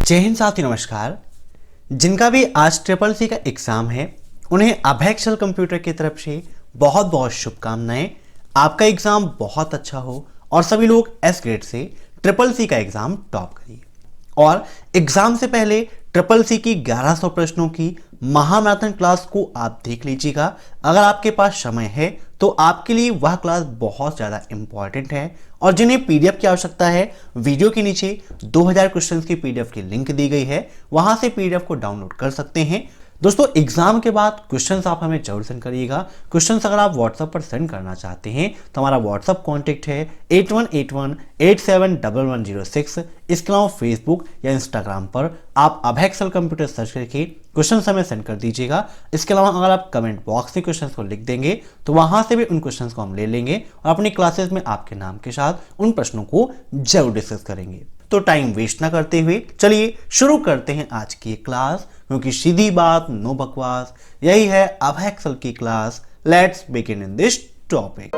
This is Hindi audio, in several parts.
जय हिंद साथी, नमस्कार। जिनका भी आज ट्रिपल सी का एग्जाम है उन्हें अभय एक्सेल कंप्यूटर की तरफ से बहुत बहुत शुभकामनाएं। आपका एग्जाम बहुत अच्छा हो और सभी लोग एस ग्रेड से ट्रिपल सी का एग्जाम टॉप करिए। और एग्जाम से पहले ट्रिपल सी की 1100 प्रश्नों की महामैराथन क्लास को आप देख लीजिएगा। अगर आपके पास समय है तो आपके लिए वह क्लास बहुत ज़्यादा इंपॉर्टेंट है। और जिन्हें पीडीएफ की आवश्यकता है, वीडियो के नीचे 2000 क्वेश्चंस की पीडीएफ की लिंक दी गई है, वहां से पीडीएफ को डाउनलोड कर सकते हैं। दोस्तों, एग्जाम के बाद क्वेश्चंस आप हमें जरूर सेंड करिएगा। क्वेश्चंस अगर आप व्हाट्सएप पर सेंड करना चाहते हैं तो हमारा व्हाट्सएप कॉन्टैक्ट है 8181871106। इसके अलावा फेसबुक या इंस्टाग्राम पर आप अभय एक्सेल कंप्यूटर सर्च करके क्वेश्चन हमें सेंड कर दीजिएगा। इसके अलावा अगर आप कमेंट बॉक्स में क्वेश्चन को लिख देंगे तो वहां से भी उन क्वेश्चन को हम ले लेंगे और अपनी क्लासेस में आपके नाम के साथ उन प्रश्नों को जरूर डिस्कस करेंगे। तो टाइम वेस्ट ना करते हुए चलिए शुरू करते हैं आज की क्लास, क्योंकि सीधी बात नो बकवास, यही है अभय एक्सेल की class. Let's begin in this topic.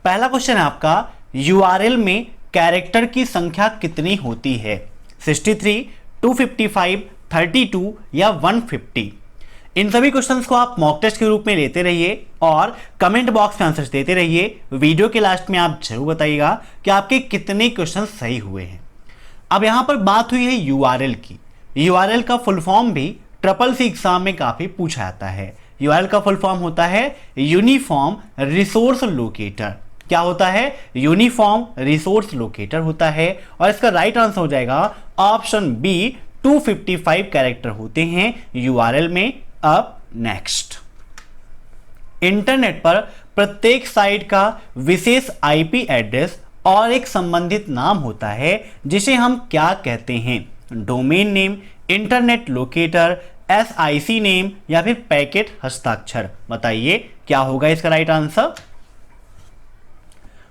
पहला क्वेश्चन है आपका, यूआरएल में कैरेक्टर की संख्या कितनी होती है? 63, 255, 32 या 150? इन सभी क्वेश्चंस को आप मॉक टेस्ट के रूप में लेते रहिए और कमेंट बॉक्स में आंसर्स देते रहिए। वीडियो के लास्ट में आप जरूर बताइएगा कि आपके कितने क्वेश्चंस सही हुए हैं। अब यहां पर बात हुई है यूआरएल की। यूआरएल का फुल फॉर्म भी ट्रिपल सी एग्जाम में काफी पूछा जाता है। यूआरएल का फुल फॉर्म होता है यूनिफॉर्म रिसोर्स लोकेटर। क्या होता है? यूनिफॉर्म रिसोर्स लोकेटर होता है। और इसका राइट आंसर हो जाएगा ऑप्शन बी, 255 कैरेक्टर होते हैं यूआरएल में। अब नेक्स्ट, इंटरनेट पर प्रत्येक साइट का विशेष आईपी एड्रेस और एक संबंधित नाम होता है जिसे हम क्या कहते हैं? Domain name, internet locator, SIC name या फिर पैकेट हस्ताक्षर? बताइए क्या होगा इसका राइट आंसर।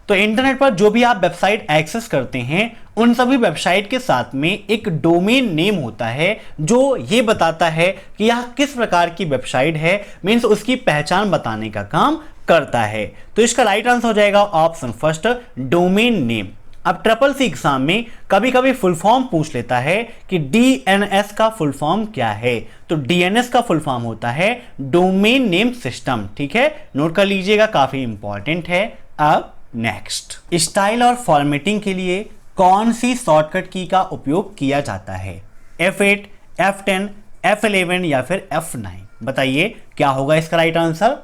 तो इंटरनेट पर जो भी आप वेबसाइट एक्सेस करते हैं उन सभी वेबसाइट के साथ में एक डोमेन नेम होता है जो ये बताता है कि यह किस प्रकार की वेबसाइट है, मींस उसकी पहचान बताने का काम करता है। तो इसका राइट आंसर हो जाएगा ऑप्शन फर्स्ट, डोमेन नेम। अब ट्रिपल सी एग्जाम में कभी कभी फुल फॉर्म पूछ लेता है कि डीएनएस का फुल फॉर्म क्या है। तो डीएनएस का फुल फॉर्म होता है डोमेन नेम सिस्टम। ठीक है, नोट कर लीजिएगा, काफी इंपॉर्टेंट है। अब नेक्स्ट, स्टाइल और फॉर्मेटिंग के लिए कौन सी शॉर्टकट की का उपयोग किया जाता है? F8, F10, F11 या फिर F9? बताइए क्या होगा इसका राइट आंसर।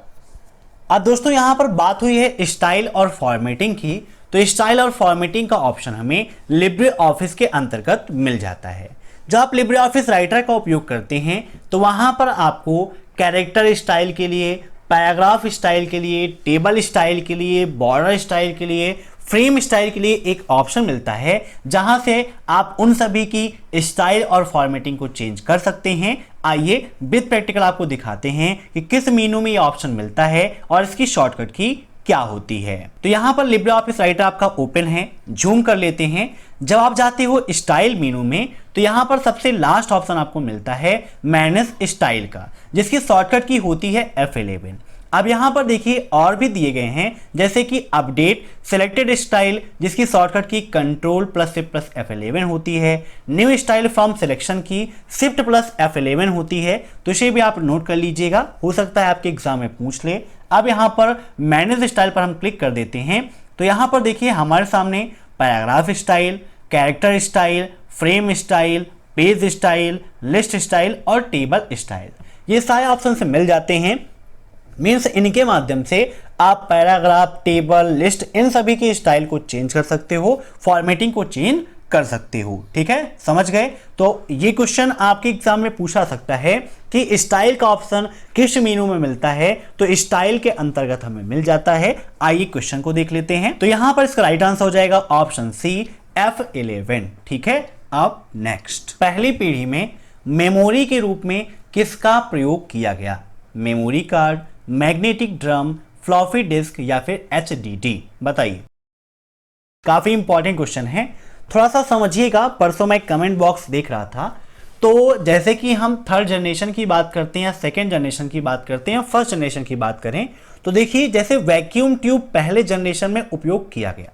अब दोस्तों यहां पर बात हुई है स्टाइल और फॉर्मेटिंग की, तो स्टाइल और फॉर्मेटिंग का ऑप्शन हमें लिब्रे ऑफिस के अंतर्गत मिल जाता है। जब आप लिब्रे ऑफिस राइटर का उपयोग करते हैं तो वहां पर आपको कैरेक्टर स्टाइल के लिए, पैराग्राफ स्टाइल के लिए, टेबल स्टाइल के लिए, बॉर्डर स्टाइल के लिए, फ्रेम स्टाइल के लिए एक ऑप्शन मिलता है जहां से आप उन सभी की स्टाइल और फॉर्मेटिंग को चेंज कर सकते हैं। आइए विद प्रैक्टिकल आपको दिखाते हैं कि किस मेनू में ये ऑप्शन मिलता है और इसकी शॉर्टकट की क्या होती है। तो यहां पर लिब्रे ऑफिस राइटर आपका ओपन है, जूम कर लेते हैं। जब आप जाते हो स्टाइल मेनू में तो यहां पर सबसे लास्ट ऑप्शन आपको मिलता है मैनेज स्टाइल का, जिसकी शॉर्टकट की होती है F11। अब यहां पर देखिए और भी दिए गए हैं, जैसे कि अपडेट सिलेक्टेड स्टाइल, जिसकी शॉर्टकट की control plus shift plus F11 होती है। न्यू स्टाइल फ्रॉम सिलेक्शन की शिफ्ट प्लस F11 होती है। तो इसे भी आप नोट कर लीजिएगा, हो सकता है आपके एग्जाम में पूछ ले। अब यहां पर मैनेज स्टाइल पर हम क्लिक कर देते हैं तो यहां पर देखिए हमारे सामने paragraph style, character style, frame style, page style, list style और टेबल स्टाइल, ये सारे ऑप्शन से मिल जाते हैं। मीन्स इनके माध्यम से आप पैराग्राफ, टेबल, लिस्ट, इन सभी की स्टाइल को चेंज कर सकते हो, फॉर्मेटिंग को चेंज कर सकते हो। ठीक है, समझ गए। तो ये क्वेश्चन आपके एग्जाम में पूछा सकता है कि स्टाइल का ऑप्शन किस मेनू में मिलता है, तो स्टाइल के अंतर्गत हमें मिल जाता है। आइए क्वेश्चन को देख लेते हैं। तो यहां पर इसका राइट आंसर हो जाएगा ऑप्शन सी, F11। ठीक है, अब नेक्स्ट, पहली पीढ़ी में मेमोरी के रूप में किसका प्रयोग किया गया? Memory card, magnetic drum, floppy disk या फिर HDD? बताइए। काफी इंपॉर्टेंट क्वेश्चन है, थोड़ा सा समझिएगा। परसों मैं कमेंट बॉक्स देख रहा था तो जैसे कि हम थर्ड जनरेशन की बात करते हैं या सेकेंड जनरेशन की बात करते हैं या फर्स्ट जनरेशन की बात करें, तो देखिए जैसे वैक्यूम ट्यूब पहले जनरेशन में उपयोग किया गया,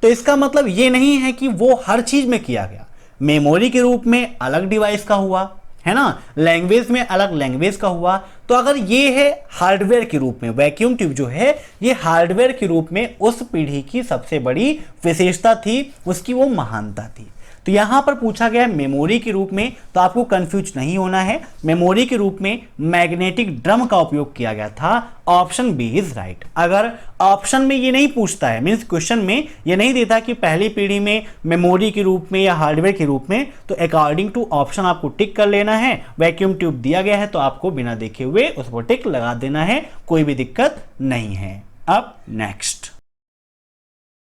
तो इसका मतलब ये नहीं है कि वो हर चीज में किया गया। मेमोरी के रूप में अलग डिवाइस का हुआ है ना, लैंग्वेज में अलग लैंग्वेज का हुआ। तो अगर ये है हार्डवेयर के रूप में, वैक्यूम ट्यूब जो है ये हार्डवेयर के रूप में उस पीढ़ी की सबसे बड़ी विशेषता थी, उसकी वो महानता थी। तो यहां पर पूछा गया है मेमोरी के रूप में, तो आपको कंफ्यूज नहीं होना है। मेमोरी के रूप में मैग्नेटिक ड्रम का उपयोग किया गया था। Option B is right. अगर ऑप्शन में ये नहीं पूछता है, मींस क्वेश्चन में ये नहीं देता कि पहली पीढ़ी में मेमोरी के रूप में या हार्डवेयर के रूप में, तो अकॉर्डिंग टू ऑप्शन आपको टिक कर लेना है। वैक्यूम ट्यूब दिया गया है तो आपको बिना देखे हुए उस पर टिक लगा देना है, कोई भी दिक्कत नहीं है। अब नेक्स्ट,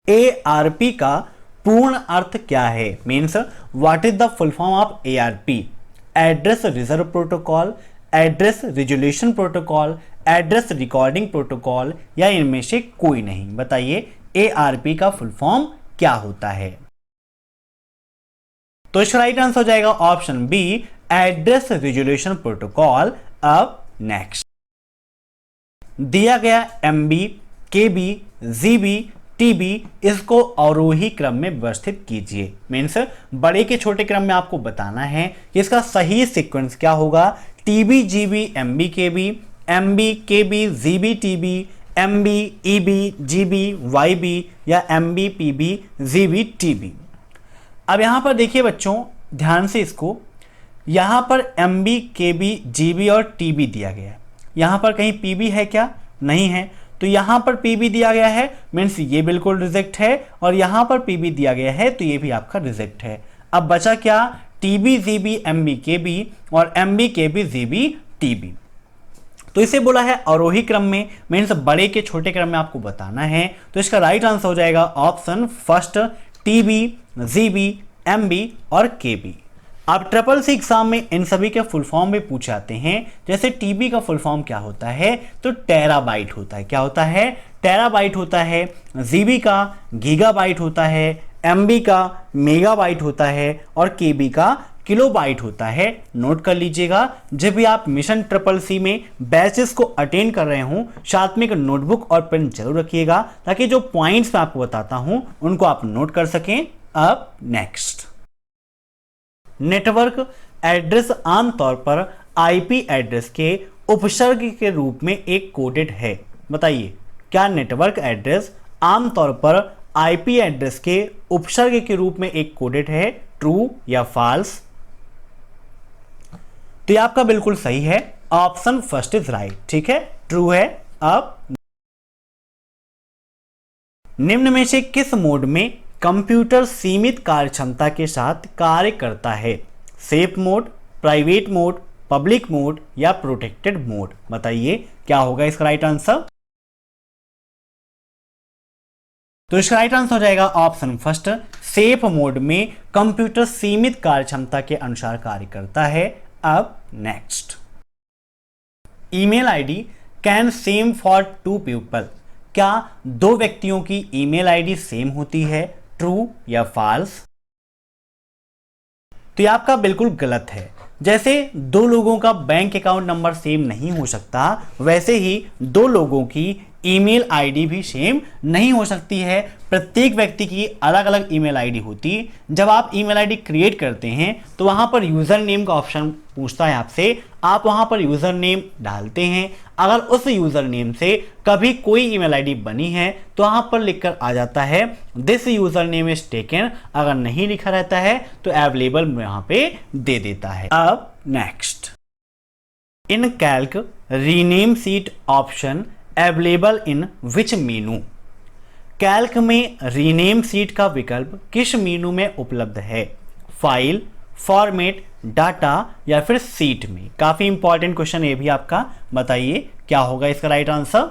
ARP का पूर्ण अर्थ क्या है? Means what is the full form of ARP? Address reserve protocol, address resolution protocol, address recording protocol, या इनमें से कोई नहीं? बताइए ARP का फुल फॉर्म क्या होता है? तो इसका राइट आंसर हो जाएगा option B, address resolution protocol. अब नेक्स्ट, दिया गया MB, KB, GB, TB, इसको अवरोही क्रम में व्यवस्थित कीजिए। मीन्स बड़े के छोटे क्रम में आपको बताना है कि इसका सही सीक्वेंस क्या होगा। TB, GB, MB, KB, MB, KB, GB, TB, MB, EB, GB, YB, या MB, PB, GB, TB। अब यहां पर देखिए बच्चों ध्यान से इसको, यहां पर MB, KB, GB और TB दिया गया है। यहां पर कहीं PB है क्या? नहीं है। तो यहां पर PB दिया गया है, मीन्स ये बिल्कुल रिजेक्ट है, और यहां पर PB दिया गया है तो ये भी आपका रिजेक्ट है। अब बचा क्या? TB, GB, MB, KB और MB, KB, GB, TB। तो इसे बोला है अवरोही क्रम में, मीन्स बड़े के छोटे क्रम में आपको बताना है। तो इसका राइट आंसर हो जाएगा option first, TB, GB, MB और KB। अब SSC एग्जाम में इन सभी के फुल फॉर्म में पूछे जाते हैं। जैसे TB का फुल फॉर्म क्या होता है? तो टेराबाइट होता है। क्या होता है? टेराबाइट होता है। GB का गीगाबाइट होता है, MB का मेगाबाइट होता है और KB का किलोबाइट होता है। नोट कर लीजिएगा, जब भी आप मिशन SSC में बैचेस को अटेंड कर रहे हों, साथ में एक नोटबुक और पेन जरूर रखिएगा, ताकि जो पॉइंट्स मैं आपको बताता हूं उनको आप नोट कर सकें। अब नेक्स्ट, नेटवर्क एड्रेस आमतौर पर IP एड्रेस के उपसर्ग के रूप में एक कोडेड है। बताइए क्या नेटवर्क एड्रेस आमतौर पर IP एड्रेस के उपसर्ग के रूप में एक कोडेड है? ट्रू या फॉल्स? तो ये आपका बिल्कुल सही है, ऑप्शन फर्स्ट इज राइट। ठीक है, ट्रू है। अब निम्न में से किस मोड में कंप्यूटर सीमित कार्यक्षमता के साथ कार्य करता है? Safe mode, private mode, public mode या प्रोटेक्टेड मोड? बताइए क्या होगा इसका राइट आंसर? तो इसका राइट आंसर हो जाएगा ऑप्शन फर्स्ट, सेफ मोड में कंप्यूटर सीमित कार्यक्षमता के अनुसार कार्य करता है। अब next, email ID can same for two people. क्या दो व्यक्तियों की ईमेल आईडी सेम होती है? ट्रू या फॉल्स? तो ये आपका बिल्कुल गलत है। जैसे दो लोगों का बैंक अकाउंट नंबर सेम नहीं हो सकता, वैसे ही दो लोगों की ईमेल आईडी भी सेम नहीं हो सकती है। प्रत्येक व्यक्ति की अलग अलग ईमेल आईडी होती है। जब आप ईमेल आईडी क्रिएट करते हैं तो वहां पर यूजर नेम का ऑप्शन पूछता है आपसे, आप वहां पर यूजर नेम डालते हैं। अगर उस यूजर नेम से कभी कोई ईमेल आईडी बनी है तो वहां पर लिखकर आ जाता है this user name is taken. अगर नहीं लिखा रहता है तो अवेलेबल यहां पे दे देता है। अब next, in Calc rename seat option available in which menu? Calc में रीनेम सीट का विकल्प किस मेनू में उपलब्ध है? फाइल, फॉर्मेट, डाटा या फिर सीट में? काफी इंपॉर्टेंट क्वेश्चन ये भी आपका, बताइए क्या होगा इसका राइट आंसर?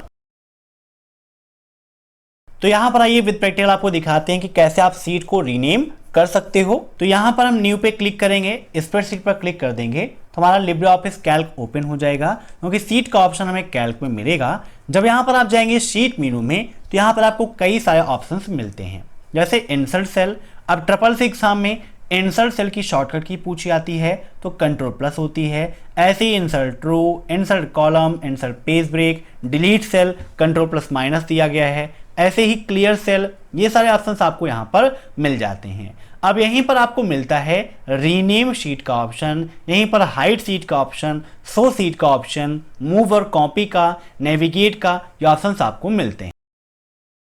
तो यहां पर आइए विद प्रैक्टिकल आपको दिखाते हैं कि कैसे आप सीट को रीनेम कर सकते हो। तो यहां पर हम न्यू पे क्लिक करेंगे, स्प्रेडशीट पर क्लिक कर देंगे तो हमारा लिब्रे ऑफिस कैल्क ओपन हो जाएगा, क्योंकि सीट का ऑप्शन हमें कैल्क में मिलेगा। जब यहां पर आप जाएंगे शीट मेनू में तो यहां पर आपको कई सारे ऑप्शंस मिलते हैं, जैसे इंसर्ट सेल। अब SSC एग्जाम में इंसर्ट सेल की शॉर्टकट की पूछी आती है तो कंट्रोल प्लस होती है। ऐसे ही insert row, insert column, insert page break, delete cell control plus minus दिया गया है। ऐसे ही क्लियर सेल, ये सारे ऑप्शंस आपको यहाँ पर मिल जाते हैं। अब यहीं पर आपको मिलता है रीनेम शीट का ऑप्शन, यहीं पर हाइड शीट का ऑप्शन, शो शीट का ऑप्शन, मूव और कॉपी का, नेविगेट का, ये ऑप्शंस आपको मिलते हैं।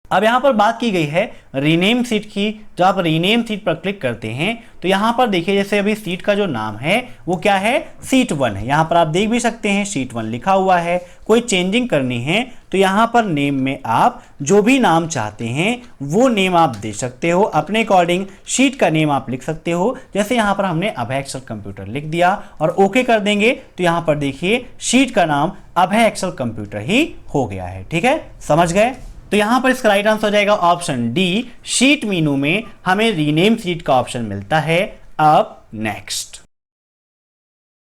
अब यहाँ पर बात की गई है रीनेम सीट की। जब आप रीनेम सीट पर क्लिक करते हैं तो यहाँ पर देखिए जैसे अभी सीट का जो नाम है वो क्या है, सीट 1 है। यहाँ पर आप देख भी सकते हैं सीट 1 लिखा हुआ है। कोई चेंजिंग करनी है तो यहाँ पर नेम में आप जो भी नाम चाहते हैं वो नेम आप दे सकते हो, अपने अकॉर्डिंग शीट का नेम आप लिख सकते हो। जैसे यहाँ पर हमने अभय एक्सेल कंप्यूटर लिख दिया और ओके कर देंगे तो यहाँ पर देखिए शीट का नाम अभय एक्सेल कंप्यूटर ही हो गया है। ठीक है, समझ गए? तो यहां पर इसका राइट आंसर हो जाएगा ऑप्शन डी। शीट मेनू में हमें रीनेम शीट का ऑप्शन मिलता है। अब नेक्स्ट,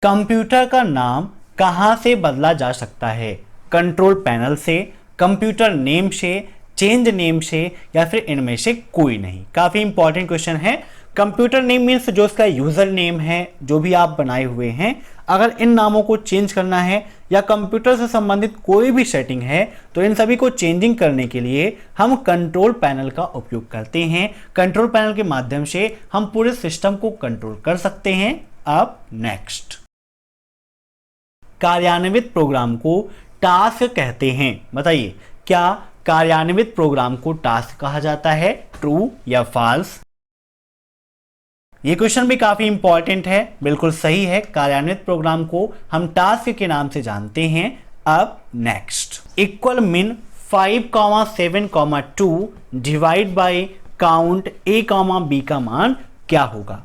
कंप्यूटर का नाम कहां से बदला जा सकता है? कंट्रोल पैनल से, कंप्यूटर नेम से, चेंज नेम से, या फिर इनमें से कोई नहीं। काफी इंपॉर्टेंट क्वेश्चन है। कंप्यूटर नेम मीन्स जो इसका यूजर नेम है, जो भी आप बनाए हुए हैं, अगर इन नामों को चेंज करना है या कंप्यूटर से संबंधित कोई भी सेटिंग है तो इन सभी को चेंजिंग करने के लिए हम कंट्रोल पैनल का उपयोग करते हैं। कंट्रोल पैनल के माध्यम से हम पूरे सिस्टम को कंट्रोल कर सकते हैं। अब नेक्स्ट, कार्यान्वित प्रोग्राम को टास्क कहते हैं। बताइए, क्या कार्यान्वित प्रोग्राम को टास्क कहा जाता है? ट्रू या फॉल्स? ये क्वेश्चन भी काफी इंपॉर्टेंट है। बिल्कुल सही है, कार्यान्वित प्रोग्राम को हम टास्क के नाम से जानते हैं। अब नेक्स्ट, इक्वल मिन 5,7,2 divide by count a, b का मान क्या होगा?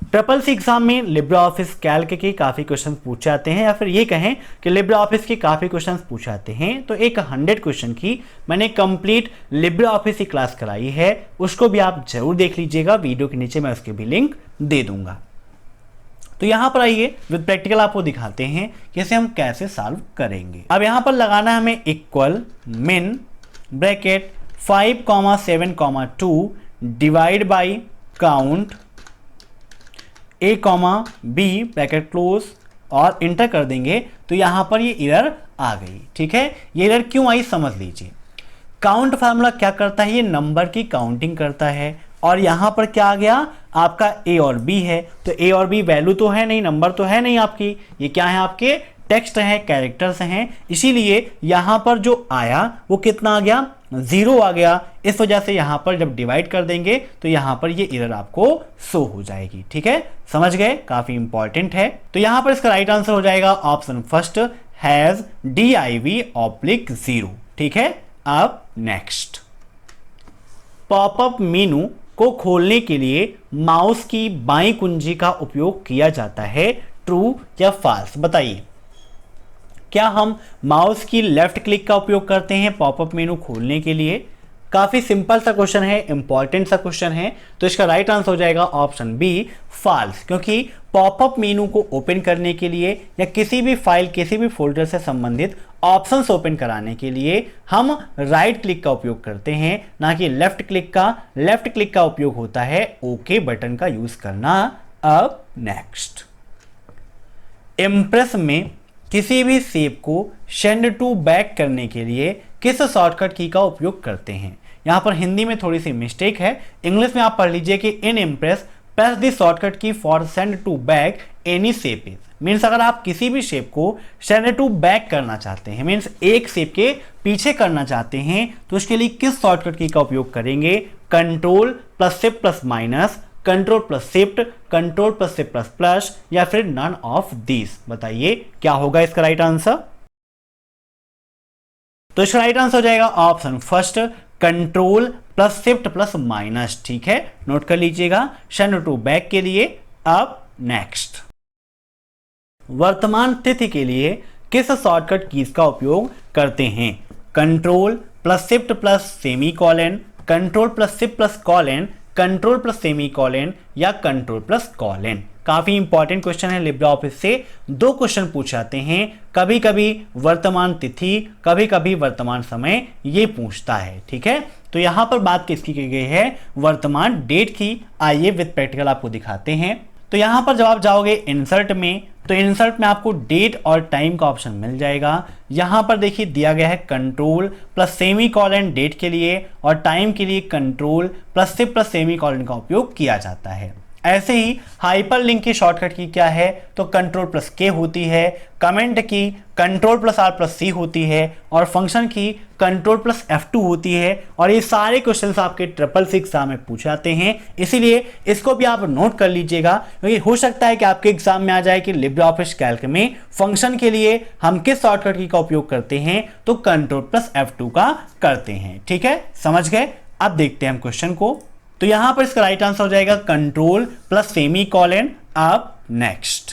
ट्रिपल सी एग्जाम में लिब्रे ऑफिस कैल्क के काफी क्वेश्चन पूछे जाते हैं, या फिर ये कहें कि लिब्रे ऑफिस के काफी क्वेश्चन पूछे जाते हैं। तो एक 100 क्वेश्चन की मैंने कंप्लीट लिब्रे ऑफिस की क्लास कराई है, उसको भी आप जरूर देख लीजिएगा। वीडियो के नीचे मैं उसके भी लिंक दे दूंगा। तो यहां पर आइए विद प्रैक्टिकल आपको दिखाते हैं कि इसे हम कैसे सॉल्व करेंगे। अब यहां पर लगाना है हमें इक्वल मिन bracket 5,7,2 divide by count a, b bracket close और इंटर कर देंगे तो यहां पर ये एरर आ गई। ठीक है, ये एरर क्यों आई समझ लीजिए। काउंट फार्मूला क्या करता है? ये नंबर की काउंटिंग करता है और यहां पर क्या आ गया, आपका a और b है। तो a और b वैल्यू तो है नहीं, नंबर तो है नहीं आपकी, ये क्या है, आपके टेक्स्ट है, कैरेक्टर्स हैं। इसीलिए यहां पर जो आया वो कितना आ गया, 0 आ गया। इस वजह से यहां पर जब डिवाइड कर देंगे तो यहां पर ये एरर आपको शो हो जाएगी। ठीक है, समझ गए? काफी इंपॉर्टेंट है। तो यहां पर इसका राइट आंसर हो जाएगा ऑप्शन फर्स्ट, हैज div/0। ठीक है, अब नेक्स्ट, पॉपअप मेनू को खोलने के लिए माउस की बाईं कुंजी का उपयोग किया जाता है। ट्रू या फॉल्स? बताइए, क्या हम माउस की लेफ्ट क्लिक का उपयोग करते हैं पॉपअप मेनू खोलने के लिए? काफी सिंपल सा क्वेश्चन है, इंपॉर्टेंट सा क्वेश्चन है। तो इसका राइट आंसर हो जाएगा ऑप्शन बी, फॉल्स। क्योंकि पॉपअप मेनू को ओपन करने के लिए या किसी भी फाइल, किसी भी फोल्डर से संबंधित ऑप्शंस ओपन कराने के लिए हम राइट क्लिक का उपयोग करते हैं, ना कि लेफ्ट क्लिक का। लेफ्ट क्लिक का उपयोग होता है ओके बटन का यूज करना। अब नेक्स्ट, इंप्रेस में किसी भी शेप को सेंड टू बैक करने के लिए किस शॉर्टकट की का उपयोग करते हैं? यहां पर हिंदी में थोड़ी सी मिस्टेक है, इंग्लिश में आप पढ़ लीजिए कि in Impress press the shortcut key for send to back any shape is. Means अगर आप किसी भी शेप को सेंड टू बैक करना चाहते हैं, मीन्स एक शेप के पीछे करना चाहते हैं, तो उसके लिए किस शॉर्टकट की का उपयोग करेंगे? Control plus shift plus minus, control plus shift, control plus shift plus plus, या फिर नन ऑफ दिस? बताइए क्या होगा इसका राइट आंसर। तो इसका राइट आंसर हो जाएगा option first, control plus shift plus minus. ठीक है, नोट कर लीजिएगा सेंड टू बैक के लिए। अब नेक्स्ट, वर्तमान तिथि के लिए किस शॉर्टकट कीज का उपयोग करते हैं? Control plus shift plus semi colon, control plus shift plus colon, control plus semi colon, या कंट्रोल प्लस कॉलन? काफी इंपॉर्टेंट क्वेश्चन है लिब्रे ऑफिस से। 2 क्वेश्चन पूछ जाते हैं, कभी कभी वर्तमान तिथि, कभी कभी वर्तमान समय, ये पूछता है। ठीक है, तो यहां पर बात किसकी की गई है, वर्तमान डेट की। आइए विद प्रैक्टिकल आपको दिखाते हैं। तो यहां पर जब आप जाओगे इंसर्ट में, तो इंसर्ट में आपको डेट और टाइम का ऑप्शन मिल जाएगा। यहां पर देखिए दिया गया है control plus semicolon date के लिए, और टाइम के लिए control plus shift plus semicolon का उपयोग किया जाता है। ऐसे ही हाइपरलिंक की शॉर्टकट की क्या है, तो कंट्रोल प्लस के होती है, कमेंट की कंट्रोल प्लस आर प्लस सी होती है, और फंक्शन की कंट्रोल प्लस F2 होती है। और ये सारे क्वेश्चंस आपके 666 एग्जाम में पूछे जाते हैं, इसीलिए इसको भी आप नोट कर लीजिएगा, क्योंकि हो सकता है कि आपके एग्जाम में आ जाए कि लिब्रे ऑफिस कैल्क में फंक्शन के लिए हम किस शॉर्टकट की का उपयोग करते हैं, तो कंट्रोल प्लस F2 का करते हैं। ठीक है, समझ गए। अब देखते हैं हम क्वेश्चन को। तो यहां पर इसका राइट आंसर हो जाएगा कंट्रोल प्लस सेमी कॉलन। अब नेक्स्ट,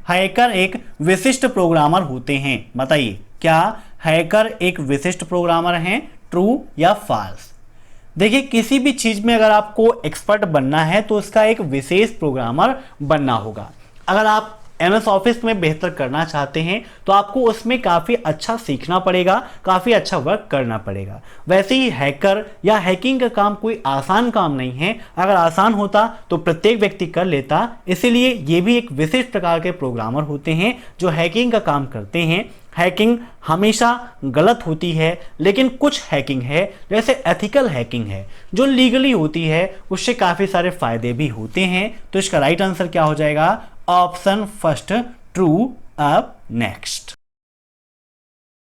हैकर एक विशिष्ट प्रोग्रामर होते हैं। बताइए, क्या हैकर एक विशिष्ट प्रोग्रामर हैं, ट्रू या फॉल्स? देखिए, किसी भी चीज में अगर आपको एक्सपर्ट बनना है तो उसका एक विशेष प्रोग्रामर बनना होगा। अगर आप MS ऑफिस में बेहतर करना चाहते हैं तो आपको उसमें काफ़ी अच्छा सीखना पड़ेगा, काफ़ी अच्छा वर्क करना पड़ेगा। वैसे ही हैकर या हैकिंग का काम कोई आसान काम नहीं है। अगर आसान होता तो प्रत्येक व्यक्ति कर लेता, इसीलिए ये भी एक विशिष्ट प्रकार के प्रोग्रामर होते हैं जो हैकिंग का काम करते हैं। हैकिंग हमेशा गलत होती है, लेकिन कुछ हैकिंग है जैसे एथिकल हैकिंग है जो लीगली होती है, उससे काफ़ी सारे फायदे भी होते हैं। तो इसका राइट आंसर क्या हो जाएगा, ऑप्शन फर्स्ट, ट्रू। अब नेक्स्ट,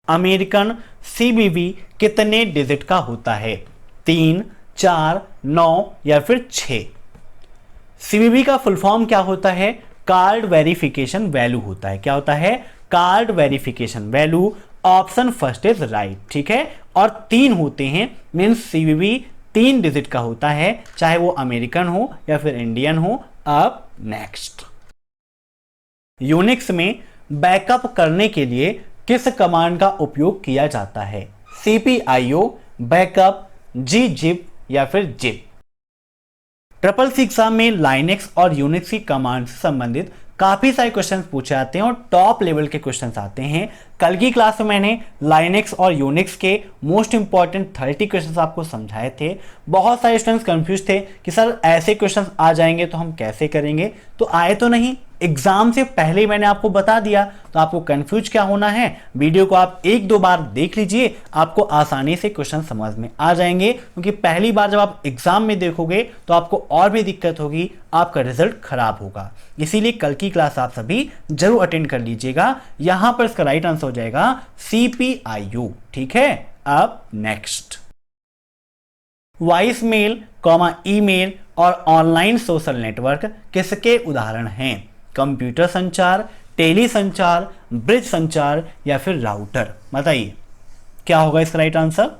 अमेरिकन CVV कितने डिजिट का होता है, 3, 4, 9 या फिर 6? CVV का फुल फॉर्म क्या होता है, कार्ड वेरिफिकेशन वैल्यू होता है। क्या होता है, card verification value. Option first is right. ठीक है, और 3 होते हैं, मीन्स CVV 3 डिजिट का होता है, चाहे वो अमेरिकन हो या फिर इंडियन हो। अब नेक्स्ट, यूनिक्स में बैकअप करने के लिए किस कमांड का उपयोग किया जाता है, CPIO, बैकअप, gzip या फिर zip? 666 एग्जाम में लाइनेक्स और यूनिक्स की कमांड से संबंधित काफी सारे क्वेश्चंस पूछे जाते हैं और टॉप लेवल के क्वेश्चंस आते हैं। कल की क्लास में मैंने लाइनेक्स और यूनिक्स के मोस्ट इंपॉर्टेंट 30 क्वेश्चंस आपको समझाए थे। बहुत सारे स्टूडेंट्स कंफ्यूज थे कि सर ऐसे क्वेश्चंस आ जाएंगे तो हम कैसे करेंगे, तो आए तो नहीं, एग्जाम से पहले ही मैंने आपको बता दिया, तो आपको कंफ्यूज क्या होना है। वीडियो को आप 1-2 बार देख लीजिए, आपको आसानी से क्वेश्चन समझ में आ जाएंगे, क्योंकि पहली बार जब आप एग्जाम में देखोगे तो आपको और भी दिक्कत होगी, आपका रिजल्ट खराब होगा। इसीलिए कल की क्लास आप सभी जरूर अटेंड कर लीजिएगा। यहां पर इसका राइट आंसर हो जाएगा CPIO। ठीक है, अब नेक्स्ट, वॉइस मेल, ईमेल और ऑनलाइन सोशल नेटवर्क किसके उदाहरण हैं, कंप्यूटर संचार, टेली संचार, ब्रिज संचार या फिर राउटर? बताइए क्या होगा इसका राइट आंसर।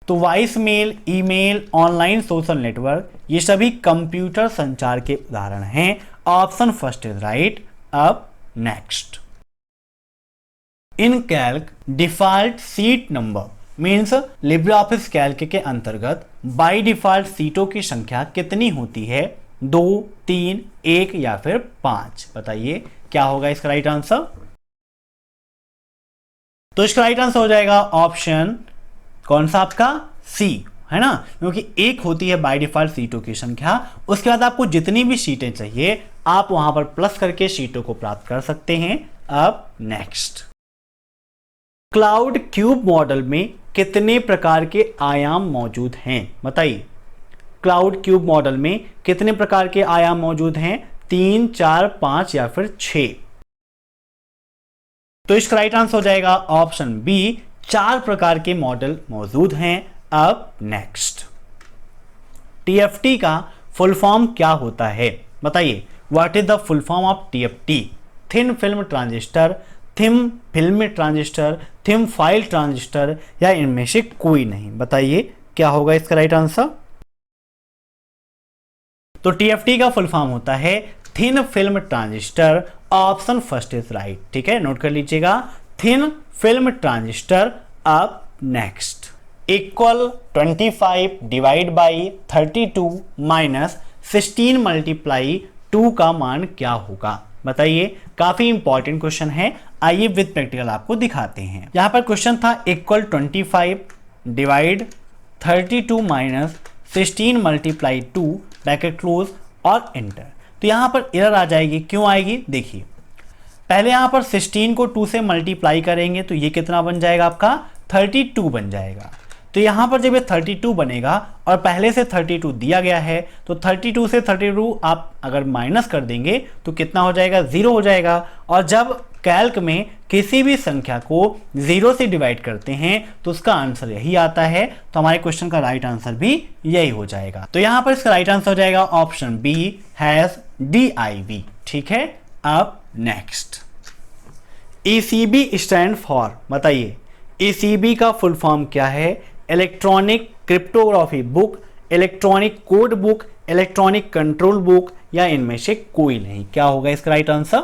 तो voice mail, email, online social network, ये सभी कंप्यूटर संचार के उदाहरण हैं। Option first is right. अब next, in Calc default sheet number means LibreOffice Calc के अंतर्गत बाय डिफॉल्ट सीटों की संख्या कितनी होती है, 2, 3, 1 या फिर 5? बताइए क्या होगा इसका राइट आंसर। तो इसका राइट आंसर हो जाएगा ऑप्शन कौन सा आपका, सी, है ना, क्योंकि 1 होती है बाय डिफॉल्ट सीटों की संख्या। उसके बाद आपको जितनी भी सीटें चाहिए आप वहां पर प्लस करके सीटों को प्राप्त कर सकते हैं। अब नेक्स्ट, क्लाउड क्यूब मॉडल में कितने प्रकार के आयाम मौजूद हैं? बताइए क्लाउड क्यूब मॉडल में कितने प्रकार के आयाम मौजूद हैं, 3, 4, 5 या फिर 6? तो इसका राइट आंसर हो जाएगा ऑप्शन बी, 4 प्रकार के मॉडल मौजूद हैं। अब नेक्स्ट, TFT का फुल फॉर्म क्या होता है? बताइए what is the full form of TFT? Thin film transistor, thin film transistor, thin file transistor या इनमें से कोई नहीं? बताइए क्या होगा इसका राइट आंसर। तो TFT का फुल फॉर्म होता है thin film transistor. Option first is right. ठीक है, नोट कर लीजिएगा, थिन फिल्म ट्रांजिस्टर। अब next, equal 25 divide by 32 minus 16 multiply 2 का मान क्या होगा? बताइए, काफी इंपॉर्टेंट क्वेश्चन है। आइए विद प्रैक्टिकल आपको दिखाते हैं। यहां पर क्वेश्चन था equal 25 divide 32 minus 16 multiply 2 bracket close और एंटर। तो यहां पर एरर आ जाएगी। क्यों आएगी? देखिए, पहले यहां पर 16 को 2 से मल्टीप्लाई करेंगे तो ये कितना बन जाएगा? आपका 32 बन जाएगा। तो यहां पर जब ये 32 बनेगा और पहले से 32 दिया गया है तो 32 से 32 आप अगर माइनस कर देंगे तो कितना हो जाएगा? 0 हो जाएगा। और जब कैल्क में किसी भी संख्या को 0 से डिवाइड करते हैं तो उसका आंसर यही आता है। तो हमारे क्वेश्चन का राइट आंसर भी यही हो जाएगा। तो यहां पर इसका राइट आंसर हो जाएगा ऑप्शन बी हैज DIV। ठीक है, अब नेक्स्ट, ECB स्टैंड फॉर, बताइए ECB का फुल फॉर्म क्या है? Electronic cryptography book, electronic code book, electronic control book या इनमें से कोई नहीं। क्या होगा इसका राइट आंसर?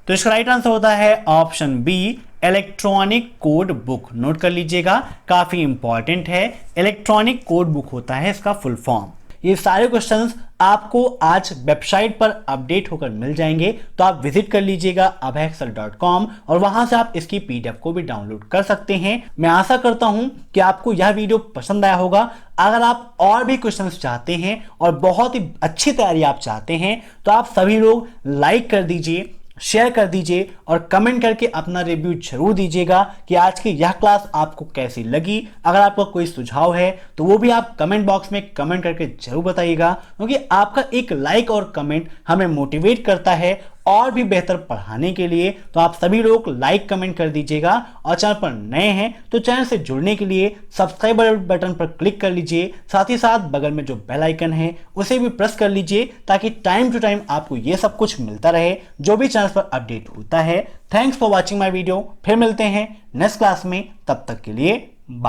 तो इसका राइट आंसर होता है option B electronic code book. Note कर लीजिएगा, काफी इंपॉर्टेंट है। इलेक्ट्रॉनिक कोड बुक होता है इसका फुल फॉर्म। ये सारे क्वेश्चंस आपको आज वेबसाइट पर अपडेट होकर मिल जाएंगे, तो आप विजिट कर लीजिएगा abhaexcel.com और वहां से आप इसकी PDF को भी डाउनलोड कर सकते हैं। मैं आशा करता हूं कि आपको यह वीडियो पसंद आया होगा। अगर आप और भी क्वेश्चंस चाहते हैं और बहुत ही अच्छी तैयारी आप चाहते हैं तो आप सभी लोग लाइक कर दीजिए, शेयर कर दीजिए और कमेंट करके अपना रिव्यू जरूर दीजिएगा कि आज की यह क्लास आपको कैसी लगी। अगर आपका कोई सुझाव है तो वो भी आप कमेंट बॉक्स में कमेंट करके जरूर बताइएगा, क्योंकि आपका एक लाइक और कमेंट हमें मोटिवेट करता है और भी बेहतर पढ़ाने के लिए। तो आप सभी लोग लाइक कमेंट कर दीजिएगा और चैनल पर नए हैं तो चैनल से जुड़ने के लिए सब्सक्राइब बटन पर क्लिक कर लीजिए। साथ ही साथ बगल में जो बेल आइकन है उसे भी प्रेस कर लीजिए ताकि टाइम टू टाइम आपको ये सब कुछ मिलता रहे जो भी चैनल पर अपडेट होता है। Thanks for watching my video. फिर मिलते हैं नेक्स्ट क्लास में, तब तक के लिए बाय।